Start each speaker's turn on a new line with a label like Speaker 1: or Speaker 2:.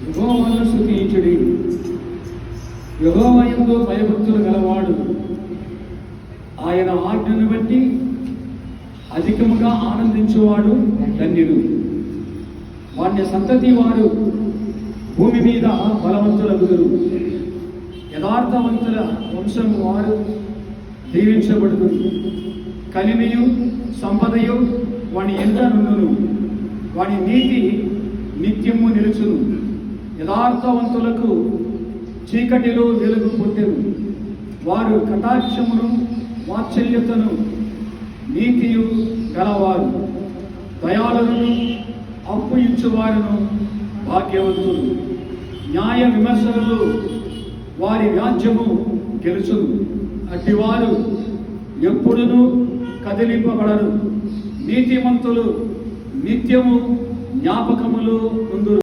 Speaker 1: యెహోవాను స్తుతించుడి. యెహోవా యందు భయభక్తులు గలవాడు ఆయన ఆజ్ఞను బట్టి అధికముగా ఆనందించువాడు ధన్యుడు. వాణ్య సంతతి వారు భూమి మీద బలవంతులగుదురు. యథార్థవంతుల వంశము వారు దీవించబడుదురు. కలిమియు సంపదయు వాని ఎంత నుండును. వాని నీతి నిత్యము నిలుచును. యథార్థవంతులకు చీకటిలో వెలుగు పుట్టెను. వారు కటాక్షమును వాత్సల్యతను నీతియు గలవారు. దయాళులను అప్పు ఇచ్చువారును భాగ్యవంతులు. న్యాయ విమర్శలు వారి వ్యాజ్యము గెలుచును. అట్టివారు ఎప్పుడునూ కదిలింపబడరు. నీతిమంతులు నిత్యము జ్ఞాపకములు ఉందురు.